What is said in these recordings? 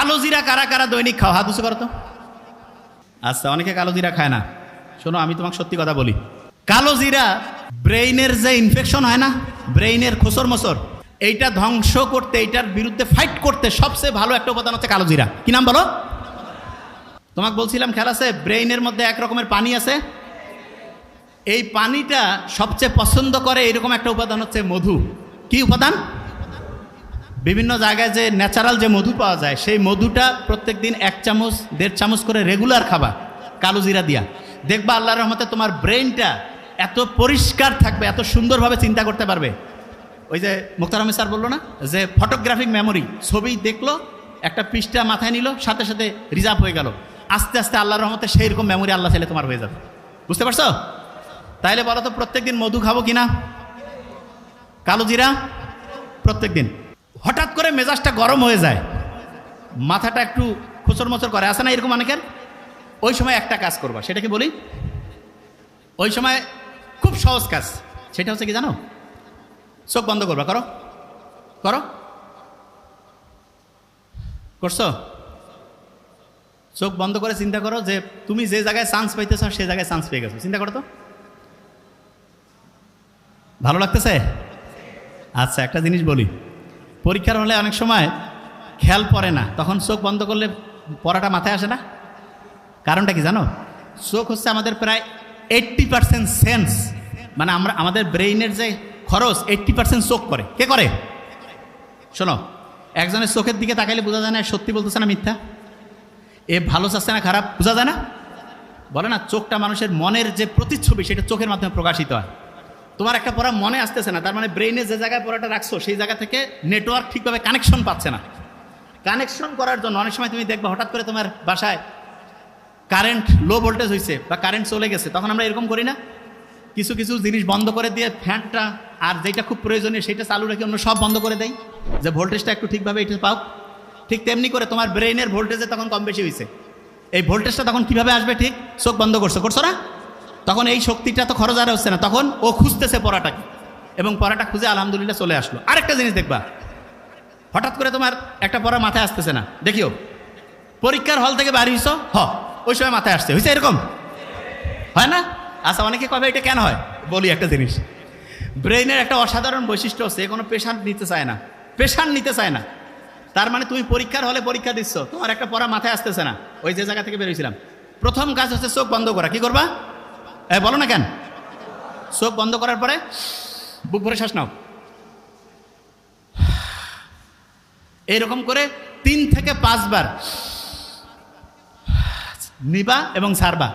কালো জিরা কারা কারা দৈনিক খাও? হাত উঁচু করো তো। আচ্ছা, অনেকে কালো জিরা খায় না। শোনো, আমি তোমাকে সত্যি কথা বলি, কালো জিরা ব্রেইনের যে ইনফেকশন হয় না, ব্রেইনের খোসর মোসর, এইটা ধ্বংস করতে, এইটার বিরুদ্ধে ফাইট করতে সবচেয়ে ভালো একটা উপাদান হচ্ছে কালো জিরা। কি নাম বলো? তোমাকে বলছিলাম খেয়াল আছে, ব্রেইনের মধ্যে এক রকমের পানি আছে, এই পানিটা সবচেয়ে পছন্দ করে এরকম একটা উপাদান হচ্ছে মধু। কি উপাদান? বিভিন্ন জায়গায় যে ন্যাচারাল যে মধু পাওয়া যায়, সেই মধুটা প্রত্যেক দিন 1 চামচ 1.5 চামচ করে রেগুলার খাবা কালো জিরা দিয়া। দেখবা আল্লাহর রহমতে তোমার ব্রেইনটা এত পরিষ্কার থাকবে, এত সুন্দরভাবে চিন্তা করতে পারবে। ওই যে মুক্তার আহমেদ স্যার বললো না যে ফটোগ্রাফিক মেমোরি, ছবি দেখলো, একটা পৃষ্ঠা মাথায় নিল, সাথে সাথে রিজার্ভ হয়ে গেল। আস্তে আস্তে আল্লাহর রহমতে সেই রকম মেমোরি আল্লাহ চাইলে তোমার হয়ে যাবে। বুঝতে পারছো? তাইলে বলো তো, প্রত্যেকদিন মধু খাবো কিনা? কালো জিরা প্রত্যেকদিন। হঠাৎ করে মেজাজটা গরম হয়ে যায়, মাথাটা একটু খুচর মোচর করে, আসে না এরকম অনেকের? ওই সময় একটা কাজ করবা, সেটা কি বলি? ওই সময় খুব সহজ কাজ, সেটা হচ্ছে কি জানো? চোখ বন্ধ করবা। করো করো, করছো? চোখ বন্ধ করে চিন্তা করো যে তুমি যে জায়গায় চান্স পাইতেছ সেই জায়গায় চান্স পেয়ে গেছো। চিন্তা করো তো, ভালো লাগতেছে? আচ্ছা, একটা জিনিস বলি, পরীক্ষার হলে অনেক সময় খেয়াল পড়ে না, তখন চোখ বন্ধ করলে পড়াটা মাথায় আসে না। কারণটা কি জানো? চোখ হচ্ছে আমাদের প্রায় 80% সেন্স, মানে আমাদের ব্রেইনের যে খরচ 80% চোখ করে। কে করে? শোনো, একজনের চোখের দিকে তাকাইলে বোঝা যায় না সত্যি বলতেছে না মিথ্যা, এ ভালো চাচ্ছে না খারাপ, বোঝা যায় না? বলে না, চোখটা মানুষের মনের যে প্রতিচ্ছবি, সেটা চোখের মাধ্যমে প্রকাশিত হয়। তোমার একটা পড়া মনে আসতেছে না, তার মানে ব্রেইনে যে জায়গায় পড়াটা রাখছো সেই জায়গা থেকে নেটওয়ার্ক ঠিকভাবে কানেকশন পাচ্ছে না। কানেকশন করার জন্য অনেক সময় তুমি দেখবা হঠাৎ করে তোমার বাসায় কারেন্ট লো ভোল্টেজ হয়েছে বা কারেন্ট চলে গেছে, তখন আমরা এরকম করি না, কিছু কিছু জিনিস বন্ধ করে দিয়ে ফ্যানটা আর যেটা খুব প্রয়োজনীয় সেটা চালু রেখে অন্য সব বন্ধ করে দেয়, যে ভোল্টেজটা একটু ঠিকভাবে এটা পাও। ঠিক তেমনি করে তোমার ব্রেইনের ভোল্টেজে তখন কম বেশি হয়েছে, এই ভোল্টেজটা তখন কিভাবে আসবে? ঠিক চোখ বন্ধ করছো না, তখন এই শক্তিটা তো খরচ আর হচ্ছে না, তখন ও খুঁজতেছে পড়াটাকে, এবং পড়াটা খুঁজে আলহামদুলিল্লাহ চলে আসলো। আরেকটা জিনিস দেখবা, হঠাৎ করে তোমার একটা পড়া মাথায় আসতেছে না, দেখিও পরীক্ষার হল থেকে বাড়ি হইছো, ওই সময় মাথায় আসছে, হয়েছে এরকম হয় না? আচ্ছা, অনেকে কবে এটা কেন হয়? বলি একটা জিনিস, ব্রেইনের একটা অসাধারণ বৈশিষ্ট্য হচ্ছে, কোনো প্রেশার নিতে চায় না, প্রেশার নিতে চায় না। তার মানে তুমি পরীক্ষার হলে পরীক্ষা দিচ্ছ, তোমার একটা পড়া মাথায় আসতেছে না, ওই যে জায়গা থেকে বেরিয়েছিলাম, প্রথম কাজ হচ্ছে চোখ বন্ধ করা। কি করবা? বলো না কেন? চোখ বন্ধ করার পরে বুক ভরে শ্বাস নাও, এইরকম করে 3 থেকে 5 বার নিবা এবং ছাড়বা।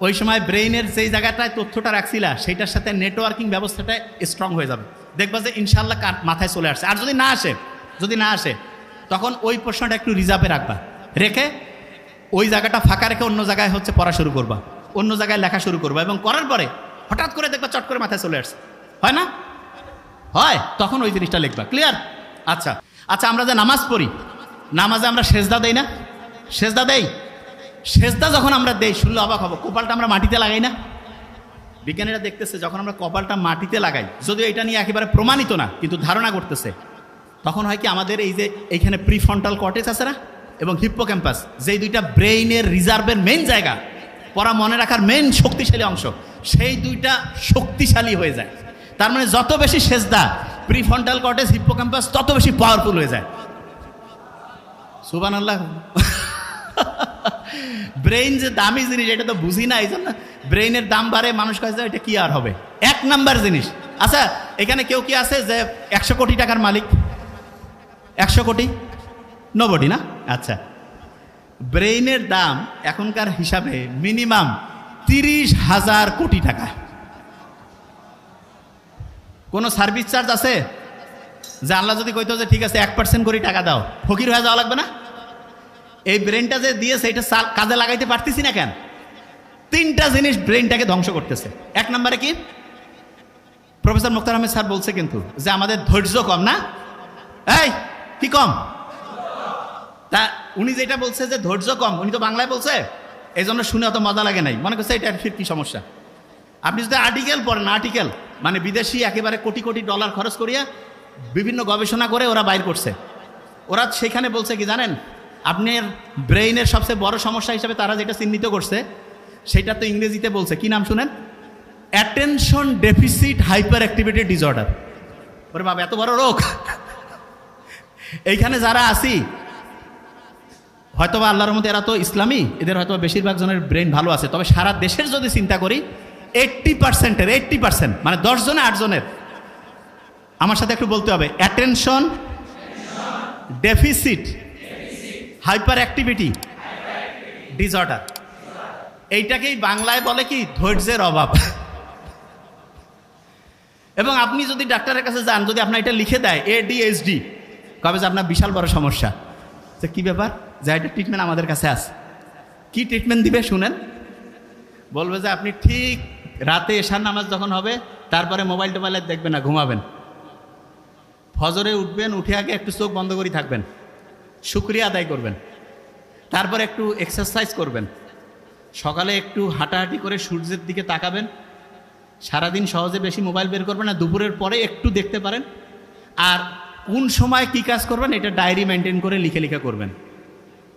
ওই সময় ব্রেইনের যেই জায়গাটায় তথ্যটা রাখছিলা সেইটার সাথে নেটওয়ার্কিং ব্যবস্থাটা স্ট্রং হয়ে যাবে। দেখবা যে ইনশাল্লাহ মাথায় চলে আসছে। আর যদি না আসে তখন ওই প্রশ্নটা একটু রিজার্ভে রাখবা, রেখে ওই জায়গাটা ফাঁকা রেখে অন্য জায়গায় হচ্ছে পড়া শুরু করবা, অন্য জায়গায় লেখা শুরু করবা, এবং করার পরে হঠাৎ করে দেখবা চট করে মাথায় চলে আসছে। হয় না? হয়, তখন ওই জিনিসটা লিখবা। ক্লিয়ার? আচ্ছা আচ্ছা, আমরা যে নামাজ পড়ি, নামাজে আমরা সেজদা দেই না? সেজদা দেই। সেজদা যখন আমরা দেই, শুনলে অবাক হবো, কপালটা আমরা মাটিতে লাগাই না? বিজ্ঞানীরা দেখতেছে যখন আমরা কপালটা মাটিতে লাগাই, যদিও এটা নিয়ে একেবারে প্রমাণিত না, কিন্তু ধারণা করতেছে, তখন হয় কি আমাদের এই যে এইখানে প্রিফ্রন্টাল কর্টেক্স আছে না, এবং হিপ্পোক্যাম্পাস, যেই দুইটা ব্রেইনের রিজার্ভের মেইন জায়গা, পড়া মনে রাখার মেইন শক্তিশালী অংশ, সেই দুইটা শক্তিশালী হয়ে যায়। তার মানে যত বেশি সেজদা, প্রিফ্রন্টাল কর্টেক্স, হিপ্পোক্যাম্পাস তত বেশি পাওয়ারফুল হয়ে যায়। সুবহানাল্লাহ। ব্রেইন যে দামি জিনিস এটা তো বুঝি না, এই জন্য ব্রেইনের দাম বাড়ে, মানুষ কাছে এটা কি আর হবে। 1 নাম্বার জিনিস। আচ্ছা, এখানে কেউ কি আছে যে 100 কোটি টাকার মালিক? 100 কোটি? নোবডি না? আচ্ছা, ব্রেইনের দাম এখনকার হিসাবে মিনিমাম 30,000 কোটি টাকা। কোনো সার্ভিস চার্জ আছে? যে আল্লাহ যদি কইতো যে ঠিক আছে 1% করে টাকা দাও, ফকির হয়ে যাওয়া লাগবে না? এই ব্রেনটা যে দিয়েছে এটা কাজে লাগাইতে পারতেছি না কেন? 3টা জিনিস ব্রেনটাকে ধ্বংস করতেছে। 1 নম্বরে কি? প্রফেসর মুক্তার আহমেদ স্যার বলছে কিন্তু যে আমাদের ধৈর্য কম না? এই কি কম? তা উনি যেটা বলছে যে ধৈর্য কম, উনি তো বাংলায় বলছে, এই জন্য শুনে অত মজা লাগে নাই, মনে করছে এটা ফির কি সমস্যা। আপনি যদি আর্টিকেল পড়েন, আর্টিকেল মানে বিদেশি একেবারে কোটি কোটি ডলার খরচ করিয়া বিভিন্ন গবেষণা করে ওরা বাইর করছে, ওরা সেখানে বলছে কি জানেন, আপনার ব্রেইনের সবচেয়ে বড় সমস্যা হিসাবে তারা যেটা চিহ্নিত করছে সেটা তো ইংরেজিতে বলছে, কি নাম শুনেন? Attention deficit hyperactivity disorder. ওরে বাবা, এত বড় রোগ! এইখানে যারা আছি হয়তোবা আল্লাহর মধ্যে এরা তো ইসলামী, এদের হয়তো বেশিরভাগ জনের ব্রেন ভালো আছে, তবে সারা দেশের যদি চিন্তা করি 80% মানে 10 জনে 8 জনের, আমার সাথে একটু বলতে হবে, attention deficit hyperactivity disorder. এইটাকেই বাংলায় বলে কি? ধৈর্যের অভাব। এবং আপনি যদি ডাক্তারের কাছে যান, যদি আপনার এটা লিখে দেয় ADHD, কবে যে আপনার বিশাল বড় সমস্যা। তো কি ব্যাপার? যে এটা ট্রিটমেন্ট আমাদের কাছে আছে। কি ট্রিটমেন্ট দিবে শুনেন? বলবে যে আপনি ঠিক রাতে এশার নামাজ যখন হবে তারপরে মোবাইল টোবাইলে দেখবেন না, ঘুমাবেন। ফজরে উঠবেন, উঠে আগে একটু চোখ বন্ধ করে থাকবেন, শুকরিয়া আদায় করবেন, তারপরে একটু এক্সারসাইজ করবেন, সকালে একটু হাঁটাহাঁটি করে সূর্যের দিকে তাকাবেন, সারাদিন সহজে বেশি মোবাইল বের করবেন না, দুপুরের পরে একটু দেখতে পারেন, আর কোন সময় কি কাজ করবেন এটা ডায়েরি মেনটেন করে লিখে লিখে করবেন।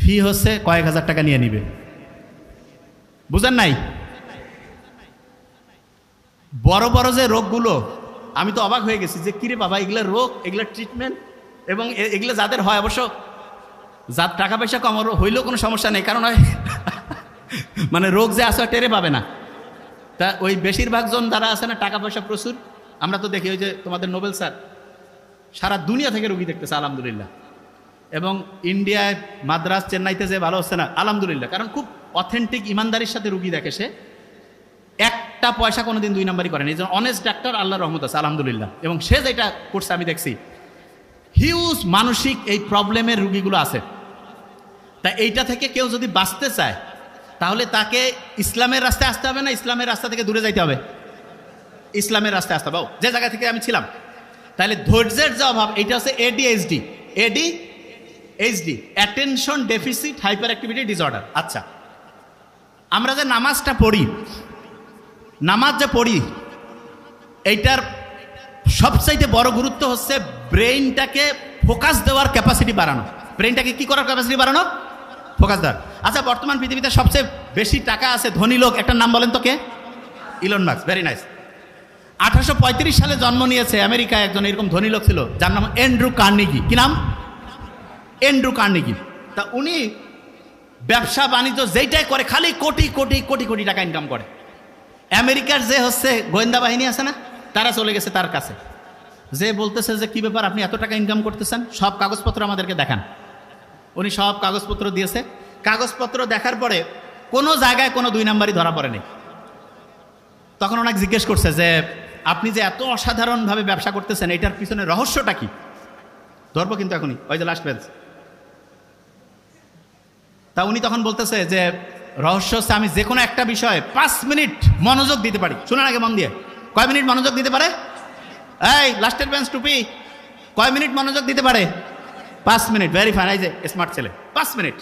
ফি হচ্ছে কয়েক হাজার টাকা নিয়ে নিবে। বুঝেন নাই? বড় বড় যে রোগগুলো, আমি তো অবাক হয়ে গেছি যে কিরে বাবা, এগুলো রোগ, এগুলো ট্রিটমেন্ট, এবং এগুলো যাদের হয়, অবশ্য যার টাকা পয়সা কম হইলেও কোনো সমস্যা নেই, কারণ মানে রোগ যে আসে টেরে পাবে না। তা ওই বেশিরভাগ জন যারা আছে না, টাকা পয়সা প্রচুর, আমরা তো দেখি ওই যে তোমাদের নোবেল স্যার সারা দুনিয়া থেকে রুগী দেখতেছে আলহামদুলিল্লাহ, এবং ইন্ডিয়ায় মাদ্রাস চেন্নাইতে যে ভালো হচ্ছে না আলহামদুলিল্লাহ, কারণ খুব অথেন্টিক ইমানদারির সাথে রুগী দেখে, সে একটা পয়সা কোনোদিন 2 নাম্বারই করেনি। এই জন্য অনেস্ট ডাক্তার, আল্লাহর রহমত আছে আলহামদুলিল্লাহ। এবং সে যেটা করছে আমি দেখছি, হিউজ মানসিক এই প্রবলেমের রুগীগুলো আছে। তা এইটা থেকে কেউ যদি বাঁচতে চায় তাহলে তাকে ইসলামের রাস্তায় আসতে হবে না ইসলামের রাস্তা থেকে দূরে যাইতে হবে? ইসলামের রাস্তায় আসতে হবে, যে জায়গা থেকে আমি ছিলাম। তাহলে ধৈর্যের যে অভাব, এইটা হচ্ছে ADHD, attention deficit hyperactivity disorder. আচ্ছা, আমরা যে নামাজটা পড়ি, নামাজ যে পড়ি, এইটার সবচাইতে বড় গুরুত্ব হচ্ছে ব্রেইনটাকে ফোকাস দেওয়ার ক্যাপাসিটি বাড়ানো। ব্রেইনটাকে কি করার ক্যাপাসিটি বাড়ানো? ফোকাস দেওয়ার। আচ্ছা, বর্তমান পৃথিবীতে সবচেয়ে বেশি টাকা আছে ধনী লোক, একটা নাম বলেন তো, কে? Elon Musk. Very nice. 1835 সালে জন্ম নিয়েছে আমেরিকায় একজন এরকম ধনী লোক ছিল, যার নাম অ্যান্ড্রু কার্নেগি। কি নাম? Andrew Carnegie. তা উনি ব্যবসা বাণিজ্য যেইটাই করে খালি কোটি কোটি কোটি কোটি টাকা ইনকাম করে। আমেরিকার যে হচ্ছে গোয়েন্দা বাহিনী আছে না, তারা চলে গেছে তার কাছে, যে বলতেছে যে কি ব্যাপার, আপনি এত টাকা ইনকাম করতেছেন, সব কাগজপত্র আমাদেরকে দেখান। উনি সব কাগজপত্র দিয়েছে। কাগজপত্র দেখার পরে কোনো জায়গায় কোনো 2 নাম্বারই ধরা পড়েনি। তখন ওনাকে জিজ্ঞেস করছে যে আপনি যে এত অসাধারণভাবে ব্যবসা করতেছেন, এটার পিছনে রহস্যটা কি? ধরবো কিন্তু এখনই, ওই যে লাস্ট বেঞ্চ। তা উনি তখন বলতেছে যে রহস্য হচ্ছে আমি যে কোনো একটা বিষয়ে 5 মিনিট মনোযোগ দিতে পারি। শুনেন আগে মন দিয়ে, কয় মিনিট মনোযোগ দিতে পারে? এই লাস্টের বেঞ্চ টুপি, কয় মিনিট মনোযোগ দিতে পারে? 5 মিনিট। ভেরি ফাইন, এই যে স্মার্ট ছেলে, 5 মিনিট।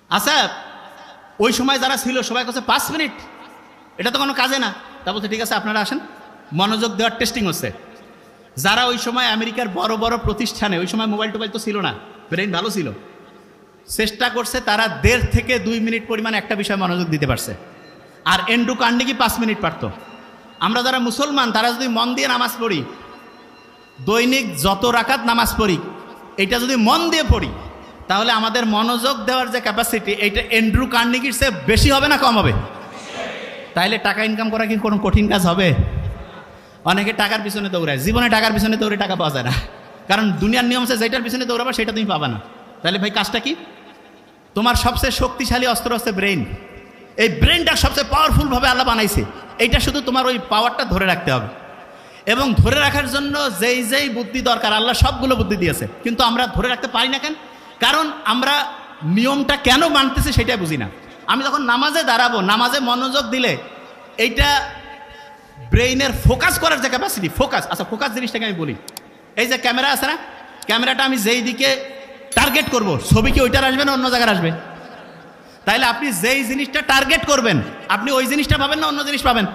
আচ্ছা, ওই সময় যারা ছিল সবাই কাছে 5 মিনিট, এটা তো কোনো কাজে না। তা বলছে ঠিক আছে, আপনারা আসেন, মনোযোগ দেওয়ার টেস্টিং হচ্ছে। যারা ওই সময় আমেরিকার বড় বড় প্রতিষ্ঠানে, ওই সময় মোবাইল টোবাইল তো ছিল না, ব্রেন ভালো ছিল, চেষ্টা করছে, তারা 1.5 থেকে 2 মিনিট পরিমাণ একটা বিষয়ে মনোযোগ দিতে পারছে। আর অ্যান্ড্রু কার্নেগি 5 মিনিট পারত। আমরা যারা মুসলমান, তারা যদি মন দিয়ে নামাজ পড়ি, দৈনিক যত রাকাত নামাজ পড়ি, এটা যদি মন দিয়ে পড়ি, তাহলে আমাদের মনোযোগ দেওয়ার যে ক্যাপাসিটি, এইটা অ্যান্ড্রু কার্নেগির চেয়ে বেশি হবে না কম হবে? তাইলে টাকা ইনকাম করা কি কোনো কঠিন কাজ হবে? অনেকে টাকার পিছনে দৌড়ায়, জীবনে টাকার পিছনে দৌড়ে টাকা পাওয়া যায় না, কারণ দুনিয়ার নিয়ম আছে যেটার পিছনে দৌড়াবা সেটা তুমি পাবা না। তাহলে ভাই কাজটা কি? তোমার সবচেয়ে শক্তিশালী অস্ত্র হচ্ছে ব্রেন। এই ব্রেনটা সবচেয়ে পাওয়ারফুলভাবে আল্লাহ বানাইছে, এইটা শুধু তোমার ওই পাওয়ারটা ধরে রাখতে হবে। এবং ধরে রাখার জন্য যেই যেই বুদ্ধি দরকার, আল্লাহ সবগুলো বুদ্ধি দিয়েছে, কিন্তু আমরা ধরে রাখতে পারি না কেন? কারণ আমরা নিয়মটা কেন মানতেছি সেটাই বুঝি না। আমি যখন নামাজে দাঁড়াবো, নামাজে মনোযোগ দিলে এইটা ব্রেইনের ফোকাস করার যে ক্যাপাসিটি, ফোকাস। আচ্ছা, ফোকাস জিনিসটাকে আমি বলি, এই যে ক্যামেরা আছে না, ক্যামেরাটা আমি যেই দিকে টার্গেট করব, ছবি কি ওইটার আসবে না অন্য জায়গায় আসবে? তাইলে আপনি যেই জিনিসটা টার্গেট করবেন, আপনি ওই জিনিসটা পাবেন না অন্য জিনিস পাবেন?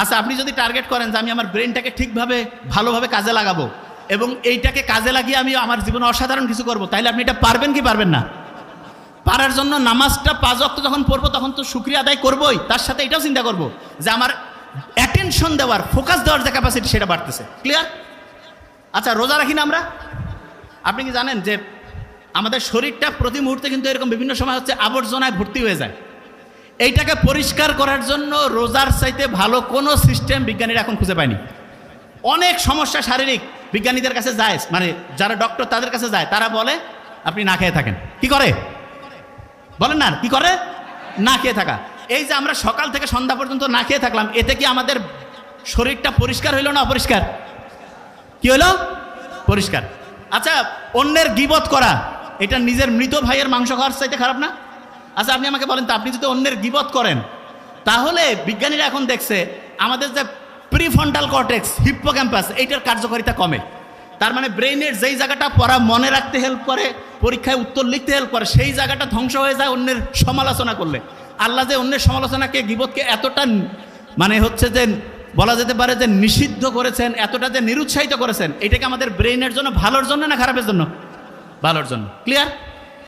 আচ্ছা, আপনি যদি টার্গেট করেন যে আমি আমার ব্রেনটাকে ঠিকভাবে ভালোভাবে কাজে লাগাবো, এবং এইটাকে কাজে লাগিয়ে আমি আমার জীবনে অসাধারণ কিছু করব, তাইলে আপনি এটা পারবেন কি পারবেন না? পারার জন্য নামাজটা 5 ওয়াক্ত যখন পড়বো তখন তো শুকরিয়া আদায় করবোই, তার সাথে এটাও চিন্তা করব যে আমার অ্যাটেনশন দেওয়ার, ফোকাস দেওয়ার যে ক্যাপাসিটি সেটা বাড়তেছে। ক্লিয়ার? আচ্ছা, রোজা রাখি না আমরা? আপনি কি জানেন যে আমাদের শরীরটা প্রতি মুহূর্তে কিন্তু এরকম বিভিন্ন সময় হচ্ছে আবর্জনায় ভর্তি হয়ে যায়। এইটাকে পরিষ্কার করার জন্য রোজার চাইতে ভালো কোনো সিস্টেম বিজ্ঞানীরা এখন খুঁজে পায়নি। অনেক সমস্যা শারীরিক বিজ্ঞানীদের কাছে যায়, মানে যারা ডক্টর তাদের কাছে যায়, তারা বলে আপনি না খেয়ে থাকেন। কি করে বলেন না? কি করে? না খেয়ে থাকা। এই যে আমরা সকাল থেকে সন্ধ্যা পর্যন্ত না খেয়ে থাকলাম, এতে কি আমাদের শরীরটা পরিষ্কার হইল না অপরিষ্কার? কি হইল? পরিষ্কার। আচ্ছা, অন্যের গীবত করা, এটা নিজের মৃত ভাইয়ের মাংস খাওয়ার চাইতে খারাপ না? আচ্ছা, আপনি আমাকে বলেন তো, আপনি যদি অন্যের গীবত করেন, তাহলে বিজ্ঞানীরা এখন দেখছে আমাদের যে প্রিফ্রন্টাল কর্টেক্স, হিপ্পোক্যাম্পাস, এইটার কার্যকারিতা কমে। তার মানে ব্রেইনের যেই জায়গাটা পড়া মনে রাখতে হেল্প করে, পরীক্ষায় উত্তর লিখতে হেল্প করে, সেই জায়গাটা ধ্বংস হয়ে যায় অন্যের সমালোচনা করলে। আল্লাহ যে অন্যের সমালোচনাকে, গীবতকে এতটা মানে হচ্ছে যে বলা যেতে পারে যে নিষিদ্ধ করেছেন, এতটা যে নিরুৎসাহিত করেছেন, এটাকে আমাদের ব্রেইনের জন্য ভালোর জন্য না খারাপের জন্য? ভালোর জন্য। ক্লিয়ার?